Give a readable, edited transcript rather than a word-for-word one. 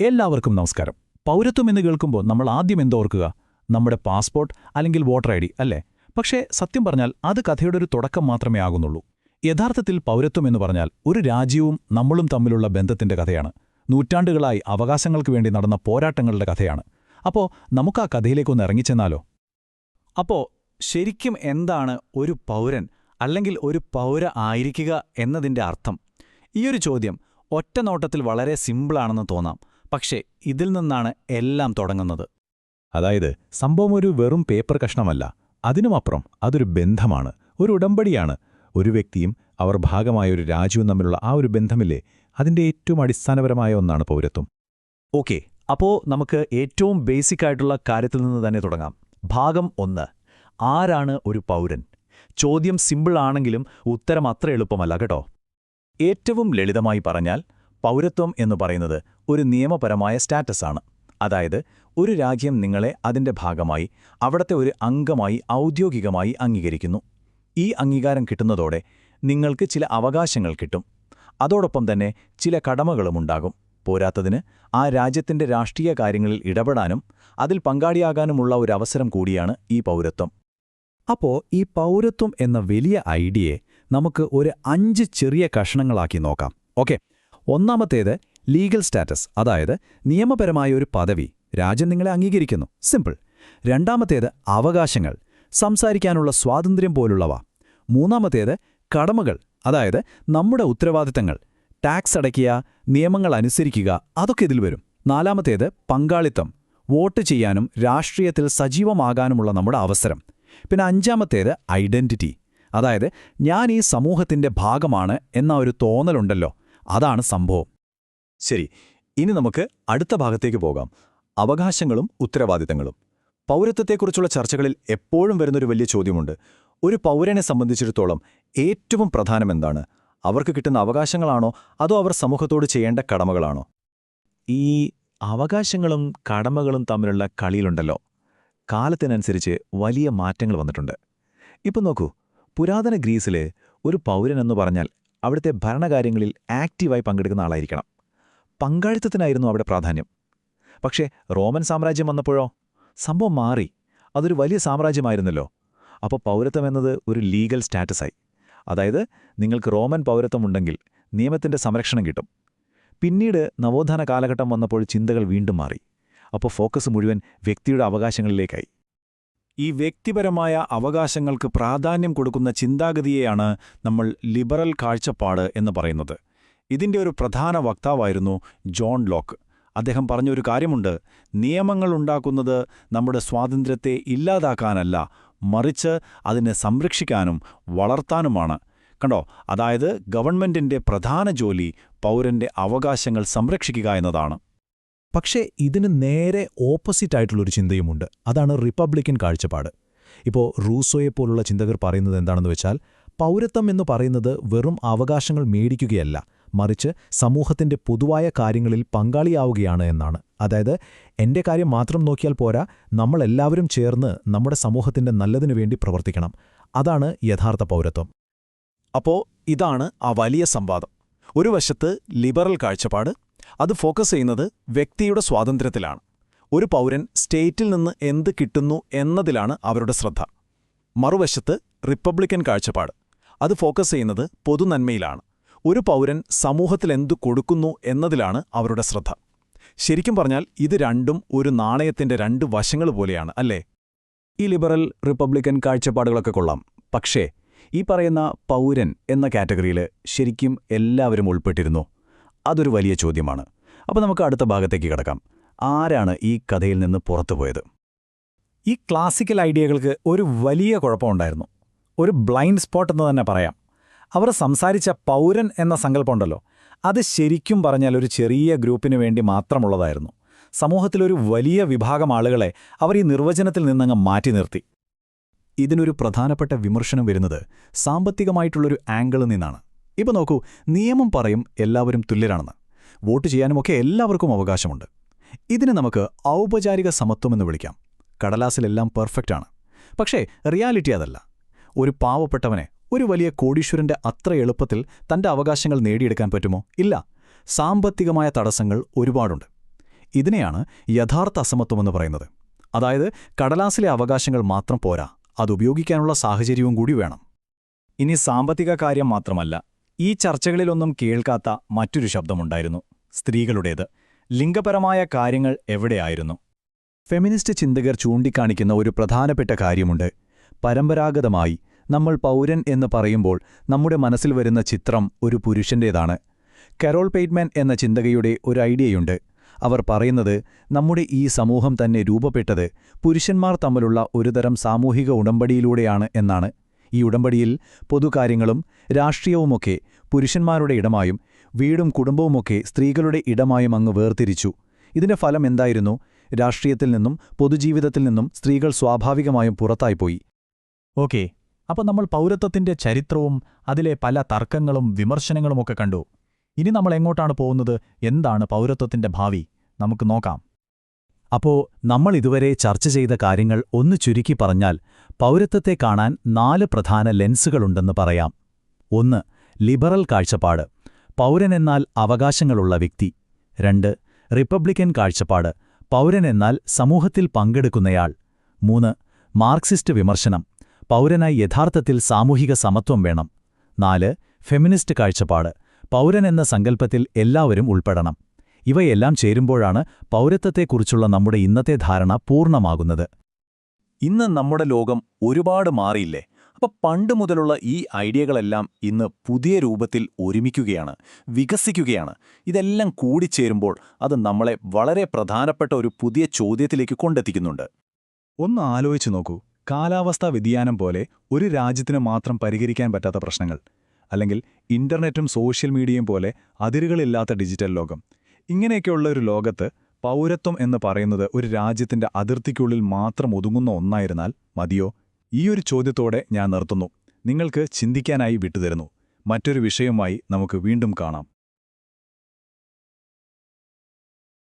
എല്ലാവർക്കും നമസ്കാരം. പൗരത്വം എന്ന് കേൾക്കുമ്പോൾ നമ്മൾ ആദ്യം എന്തോർക്കുക? നമ്മുടെ പാസ്പോർട്ട് അല്ലെങ്കിൽ വോട്ടർ ഐ ഡി അല്ലേ? പക്ഷേ സത്യം പറഞ്ഞാൽ അത് കഥയുടെ ഒരു തുടക്കം മാത്രമേ ആകുന്നുള്ളൂ. യഥാർത്ഥത്തിൽ പൗരത്വം എന്ന് പറഞ്ഞാൽ ഒരു രാജ്യവും നമ്മളും തമ്മിലുള്ള ബന്ധത്തിന്റെ കഥയാണ്. നൂറ്റാണ്ടുകളായി അവകാശങ്ങൾക്ക് വേണ്ടി നടന്ന പോരാട്ടങ്ങളുടെ കഥയാണ്. അപ്പോൾ നമുക്ക് ആ കഥയിലേക്കൊന്ന് ഇറങ്ങിച്ചെന്നാലോ? അപ്പോൾ ശരിക്കും എന്താണ് ഒരു പൗരൻ അല്ലെങ്കിൽ ഒരു പൗര ആയിരിക്കുക എന്നതിൻ്റെ അർത്ഥം? ഈയൊരു ചോദ്യം ഒറ്റ നോട്ടത്തിൽ വളരെ സിമ്പിളാണെന്ന് തോന്നാം. പക്ഷേ ഇതിൽ നിന്നാണ് എല്ലാം തുടങ്ങുന്നത്. അതായത് സംഭവം ഒരു വെറും പേപ്പർ കഷ്ണമല്ല. അതിനുമപ്പുറം അതൊരു ബന്ധമാണ്, ഒരു ഉടമ്പടിയാണ്. ഒരു വ്യക്തിയും അവർ ഭാഗമായ ഒരു രാജ്യവും തമ്മിലുള്ള ആ ഒരു ബന്ധമില്ലേ, അതിൻ്റെ ഏറ്റവും അടിസ്ഥാനപരമായ ഒന്നാണ് പൗരത്വം. ഓക്കെ, അപ്പോൾ നമുക്ക് ഏറ്റവും ബേസിക്കായിട്ടുള്ള കാര്യത്തിൽ നിന്ന് തന്നെ തുടങ്ങാം. ഭാഗം 1. ആരാണ് ഒരു പൗരൻ? ചോദ്യം സിമ്പിൾ ആണെങ്കിലും ഉത്തരം അത്ര എളുപ്പമല്ല കേട്ടോ. ഏറ്റവും ലളിതമായി പറഞ്ഞാൽ പൗരത്വം എന്ന് പറയുന്നത് ഒരു നിയമപരമായ സ്റ്റാറ്റസാണ്. അതായത് ഒരു രാജ്യം നിങ്ങളെ അതിൻ്റെ ഭാഗമായി, അവിടത്തെ ഒരു അംഗമായി ഔദ്യോഗികമായി അംഗീകരിക്കുന്നു. ഈ അംഗീകാരം കിട്ടുന്നതോടെ നിങ്ങൾക്ക് ചില അവകാശങ്ങൾ കിട്ടും. അതോടൊപ്പം തന്നെ ചില കടമകളുമുണ്ടാകും. പോരാത്തതിന് ആ രാജ്യത്തിൻ്റെ രാഷ്ട്രീയ കാര്യങ്ങളിൽ ഇടപെടാനും അതിൽ പങ്കാളിയാകാനുമുള്ള ഒരു അവസരം കൂടിയാണ് ഈ പൗരത്വം. അപ്പോൾ ഈ പൗരത്വം എന്ന വലിയ ഐഡിയയെ നമുക്ക് ഒരു 5 ചെറിയ കഷണങ്ങളാക്കി നോക്കാം. ഓക്കെ, ഒന്നാമത്തേത് ലീഗൽ സ്റ്റാറ്റസ്, അതായത് നിയമപരമായ ഒരു പദവി, രാജ്യം നിങ്ങളെ അംഗീകരിക്കുന്നു. സിമ്പിൾ. രണ്ടാമത്തേത് അവകാശങ്ങൾ, സംസാരിക്കാനുള്ള സ്വാതന്ത്ര്യം പോലുള്ളവ. മൂന്നാമത്തേത് കടമകൾ, അതായത് നമ്മുടെ ഉത്തരവാദിത്തങ്ങൾ, ടാക്സ് അടയ്ക്കുക, നിയമങ്ങൾ അനുസരിക്കുക, അതൊക്കെ ഇതിൽ വരും. നാലാമത്തേത് പങ്കാളിത്തം, വോട്ട് ചെയ്യാനും രാഷ്ട്രീയത്തിൽ സജീവമാകാനുമുള്ള നമ്മുടെ അവസരം. പിന്നെ അഞ്ചാമത്തേത് ഐഡന്റിറ്റി, അതായത് ഞാൻ ഈ സമൂഹത്തിന്റെ ഭാഗമാണ് എന്ന ഒരു തോന്നലുണ്ടല്ലോ, അതാണ് സംഭവം. ശരി, ഇനി നമുക്ക് അടുത്ത ഭാഗത്തേക്ക് പോകാം. അവകാശങ്ങളും ഉത്തരവാദിത്തങ്ങളും. പൗരത്വത്തെക്കുറിച്ചുള്ള ചർച്ചകളിൽ എപ്പോഴും വരുന്നൊരു വലിയ ചോദ്യമുണ്ട്. ഒരു പൗരനെ സംബന്ധിച്ചിടത്തോളം ഏറ്റവും പ്രധാനം എന്താണ്? അവർക്ക് കിട്ടുന്ന അവകാശങ്ങളാണോ അതോ അവർ സമൂഹത്തോട് ചെയ്യേണ്ട കടമകളാണോ? ഈ അവകാശങ്ങളും കടമകളും തമ്മിലുള്ള കളിയിലുണ്ടല്ലോ, കാലത്തിനനുസരിച്ച് വലിയ മാറ്റങ്ങൾ വന്നിട്ടുണ്ട്. ഇപ്പം നോക്കൂ, പുരാതന ഗ്രീസിൽ ഒരു പൗരനെന്ന് പറഞ്ഞാൽ അവിടുത്തെ ഭരണകാര്യങ്ങളിൽ ആക്റ്റീവായി പങ്കെടുക്കുന്ന ആളായിരിക്കണം. പങ്കാളിത്തത്തിനായിരുന്നു അവിടെ പ്രാധാന്യം. പക്ഷേ റോമൻ സാമ്രാജ്യം വന്നപ്പോഴോ സംഭവം മാറി. അതൊരു വലിയ സാമ്രാജ്യമായിരുന്നല്ലോ. അപ്പോൾ പൗരത്വം എന്നത് ഒരു ലീഗൽ സ്റ്റാറ്റസായി. അതായത് നിങ്ങൾക്ക് റോമൻ പൗരത്വമുണ്ടെങ്കിൽ നിയമത്തിൻ്റെ സംരക്ഷണം കിട്ടും. പിന്നീട് നവോത്ഥാന കാലഘട്ടം വന്നപ്പോൾ ചിന്തകൾ വീണ്ടും മാറി. അപ്പോൾ ഫോക്കസ് മുഴുവൻ വ്യക്തിയുടെ അവകാശങ്ങളിലേക്കായി. ഈ വ്യക്തിപരമായ അവകാശങ്ങൾക്ക് പ്രാധാന്യം കൊടുക്കുന്ന ചിന്താഗതിയെയാണ് നമ്മൾ ലിബറൽ കാഴ്ചപ്പാട് എന്ന് പറയുന്നത്. ഇതിൻ്റെ ഒരു പ്രധാന വക്താവായിരുന്നു ജോൺ ലോക്ക്. അദ്ദേഹം പറഞ്ഞൊരു കാര്യമുണ്ട്: നിയമങ്ങൾ ഉണ്ടാക്കുന്നത് നമ്മുടെ സ്വാതന്ത്ര്യത്തെ ഇല്ലാതാക്കാനല്ല, മറിച്ച് അതിനെ സംരക്ഷിക്കാനും വളർത്താനുമാണ്. കണ്ടോ, അതായത് ഗവൺമെന്റിന്റെ പ്രധാന ജോലി പൗരന്റെ അവകാശങ്ങൾ സംരക്ഷിക്കുക എന്നതാണ്. പക്ഷേ ഇതിന് നേരെ ഓപ്പോസിറ്റായിട്ടുള്ളൊരു ചിന്തയുമുണ്ട്. അതാണ് റിപ്പബ്ലിക്കൻ കാഴ്ചപ്പാട്. ഇപ്പോൾ റൂസോയെപ്പോലുള്ള ചിന്തകർ പറയുന്നത് എന്താണെന്ന് വെച്ചാൽ, പൗരത്വം എന്ന് പറയുന്നത് വെറും അവകാശങ്ങൾ മേടിക്കുകയല്ല, മറിച്ച് സമൂഹത്തിന്റെ പൊതുവായ കാര്യങ്ങളിൽ പങ്കാളിയാവുകയാണ് എന്നാണ്. അതായത് എന്റെ കാര്യം മാത്രം നോക്കിയാൽ പോരാ, നമ്മളെല്ലാവരും ചേർന്ന് നമ്മുടെ സമൂഹത്തിന്റെ നല്ലതിനു വേണ്ടി പ്രവർത്തിക്കണം. അതാണ് യഥാർത്ഥ പൗരത്വം. അപ്പോൾ ഇതാണ് ആ വലിയ സംവാദം. ഒരു വശത്ത് ലിബറൽ കാഴ്ചപ്പാട്, അത് ഫോക്കസ് ചെയ്യുന്നത് വ്യക്തിയുടെ സ്വാതന്ത്ര്യത്തിലാണ്. ഒരു പൗരൻ സ്റ്റേറ്റിൽ നിന്ന് എന്ത് കിട്ടുന്നു എന്നതിലാണ് അവരുടെ ശ്രദ്ധ. മറുവശത്ത് റിപ്പബ്ലിക്കൻ കാഴ്ചപ്പാട്, അത് ഫോക്കസ് ചെയ്യുന്നത് പൊതുനന്മയിലാണ്. ഒരു പൗരൻ സമൂഹത്തിലെന്തു കൊടുക്കുന്നു എന്നതിലാണ് അവരുടെ ശ്രദ്ധ. ശരിക്കും പറഞ്ഞാൽ ഇത് രണ്ടും ഒരു നാണയത്തിന്റെ 2 വശങ്ങൾ പോലെയാണ്, അല്ലേ? ഈ ലിബറൽ റിപ്പബ്ലിക്കൻ കാഴ്ചപ്പാടുകളൊക്കെ കൊള്ളാം. പക്ഷേ ഈ പറയുന്ന പൗരൻ എന്ന കാറ്റഗറിയിൽ ശരിക്കും എല്ലാവരും ഉൾപ്പെട്ടിരുന്നു? അതൊരു വലിയ ചോദ്യമാണ്. അപ്പോൾ നമുക്ക് അടുത്ത ഭാഗത്തേക്ക് കിടക്കാം. ആരാണ് ഈ കഥയിൽ നിന്ന് പുറത്തുപോയത്? ഈ ക്ലാസിക്കൽ ഐഡിയകൾക്ക് ഒരു വലിയ കുഴപ്പമുണ്ടായിരുന്നു. ഒരു ബ്ലൈൻഡ് സ്പോട്ട് എന്ന് തന്നെ പറയാം. അവർ സംസാരിച്ച പൗരൻ എന്ന സങ്കല്പമുണ്ടല്ലോ, അത് ശരിക്കും പറഞ്ഞാൽ ഒരു ചെറിയ ഗ്രൂപ്പിനു വേണ്ടി മാത്രമുള്ളതായിരുന്നു. സമൂഹത്തിലൊരു വലിയ വിഭാഗം ആളുകളെ അവർ ഈ നിർവചനത്തിൽ നിന്നങ്ങ് മാറ്റി നിർത്തി. ഇതിനൊരു പ്രധാനപ്പെട്ട വിമർശനം വരുന്നത് സാമ്പത്തികമായിട്ടുള്ളൊരു ആംഗിളിൽ നിന്നാണ്. ഇപ്പോൾ നോക്കൂ, നിയമം പറയും എല്ലാവരും തുല്യരാണെന്ന്. വോട്ട് ചെയ്യാനുമൊക്കെ എല്ലാവർക്കും അവകാശമുണ്ട്. ഇതിന് നമുക്ക് ഔപചാരിക സമത്വമെന്ന് വിളിക്കാം. കടലാസിലെല്ലാം പെർഫെക്റ്റാണ്. പക്ഷേ റിയാലിറ്റി അതല്ല. ഒരു പാവപ്പെട്ടവനെ ഒരു വലിയ കോടീശ്വരന്റെ അത്ര എളുപ്പത്തിൽ തന്റെ അവകാശങ്ങൾ നേടിയെടുക്കാൻ പറ്റുമോ? ഇല്ല. സാമ്പത്തികമായ തടസ്സങ്ങൾ ഒരുപാടുണ്ട്. ഇതിനെയാണ് യഥാർത്ഥ അസമത്വമെന്ന് പറയുന്നത്. അതായത് കടലാസിലെ അവകാശങ്ങൾ മാത്രം പോരാ, അതുപയോഗിക്കാനുള്ള സാഹചര്യവും കൂടി വേണം. ഇനി സാമ്പത്തിക കാര്യം മാത്രമല്ല, ഈ ചർച്ചകളിലൊന്നും കേൾക്കാത്ത മറ്റൊരു ശബ്ദമുണ്ടായിരുന്നു, സ്ത്രീകളുടേത്. ലിംഗപരമായ കാര്യങ്ങൾ എവിടെയായിരുന്നു? ഫെമിനിസ്റ്റ് ചിന്തകർ ചൂണ്ടിക്കാണിക്കുന്ന ഒരു പ്രധാനപ്പെട്ട കാര്യമുണ്ട്. പരമ്പരാഗതമായി നമ്മൾ പൗരൻ എന്ന് പറയുമ്പോൾ നമ്മുടെ മനസ്സിൽ വരുന്ന ചിത്രം ഒരു പുരുഷൻ്റേതാണ്. കരോൾ പെയ്റ്റ്മാൻ എന്ന ചിന്തകയുടെ ഒരു ഐഡിയയുണ്ട്. അവർ പറയുന്നത് നമ്മുടെ ഈ സമൂഹം തന്നെ രൂപപ്പെട്ടത് പുരുഷന്മാർ തമ്മിലുള്ള ഒരുതരം സാമൂഹിക ഉടമ്പടിയിലൂടെയാണ് എന്നാണ്. ഈ ഉടമ്പടിയിൽ പൊതുകാര്യങ്ങളും രാഷ്ട്രീയവുമൊക്കെ പുരുഷന്മാരുടെ ഇടമായും വീടും കുടുംബവുമൊക്കെ സ്ത്രീകളുടെ ഇടമായും അങ്ങ് വേർതിരിച്ചു. ഇതിന്റെ ഫലം എന്തായിരുന്നു? രാഷ്ട്രീയത്തിൽ നിന്നും പൊതുജീവിതത്തിൽ നിന്നും സ്ത്രീകൾ സ്വാഭാവികമായും പുറത്തായിപ്പോയി. ഓക്കെ, അപ്പോൾ നമ്മൾ പൗരത്വത്തിന്റെ ചരിത്രവും അതിലെ പല തർക്കങ്ങളും വിമർശനങ്ങളുമൊക്കെ കണ്ടു. ഇനി നമ്മൾ എങ്ങോട്ടാണ് പോകുന്നത്? എന്താണ് പൗരത്വത്തിന്റെ ഭാവി? നമുക്ക് നോക്കാം. അപ്പോൾ നമ്മൾ ഇതുവരെ ചർച്ച ചെയ്ത കാര്യങ്ങൾ ഒന്ന് ചുരുക്കി പറഞ്ഞാൽ പൗരത്വത്തെ കാണാൻ 4 പ്രധാന ലെൻസുകളുണ്ടെന്ന് പറയാം. 1. ലിബറൽ കാഴ്ചപ്പാട്, പൗരനെന്നാൽ അവകാശങ്ങളുള്ള വ്യക്തി. 2. റിപ്പബ്ലിക്കൻ കാഴ്ചപ്പാട്, പൗരനെന്നാൽ സമൂഹത്തിൽ പങ്കെടുക്കുന്നയാൾ. 3. മാർക്സിസ്റ്റ് വിമർശനം, പൗരനായി യഥാർത്ഥത്തിൽ സാമൂഹിക സമത്വം വേണം. 4. ഫെമിനിസ്റ്റ് കാഴ്ചപ്പാട്, പൗരനെന്ന സങ്കല്പത്തിൽ എല്ലാവരും ഉൾപ്പെടണം. ഇവയെല്ലാം ചേരുമ്പോഴാണ് പൗരത്വത്തെക്കുറിച്ചുള്ള നമ്മുടെ ഇന്നത്തെ ധാരണ പൂർണ്ണമാകുന്നത്. ഇന്ന് നമ്മുടെ ലോകം ഒരുപാട് മാറിയില്ലേ? അപ്പോൾ പണ്ട് മുതലുള്ള ഈ ഐഡിയകളെല്ലാം ഇന്ന് പുതിയ രൂപത്തിൽ ഒരുമിക്കുകയാണ്, വികസിക്കുകയാണ്. ഇതെല്ലാം കൂടിച്ചേരുമ്പോൾ അത് നമ്മളെ വളരെ പ്രധാനപ്പെട്ട ഒരു പുതിയ ചോദ്യത്തിലേക്ക് കൊണ്ടെത്തിക്കുന്നുണ്ട്. ഒന്ന് ആലോചിച്ചു നോക്കൂ. കാലാവസ്ഥാ വ്യതിയാനം പോലെ ഒരു രാജ്യത്തിന് മാത്രം പരിഹരിക്കാൻ പറ്റാത്ത പ്രശ്നങ്ങൾ, അല്ലെങ്കിൽ ഇന്റർനെറ്റും സോഷ്യൽ മീഡിയയും പോലെ അതിരുകളില്ലാത്ത ഡിജിറ്റൽ ലോകം. ഇങ്ങനെയൊക്കെയുള്ള ഒരു ലോകത്ത് പൗരത്വം എന്ന് പറയുന്നത് ഒരു രാജ്യത്തിന്റെ അതിർത്തിക്കുള്ളിൽ മാത്രം ഒതുങ്ങുന്ന ഒന്നായിരുന്നാൽ മതിയോ? ഈ ഒരു ചോദ്യത്തോടെ ഞാൻ നിർത്തുന്നു. നിങ്ങൾക്ക് ചിന്തിക്കാനായി വിട്ടുതരുന്നു. മറ്റൊരു വിഷയവുമായി നമുക്ക് വീണ്ടും കാണാം.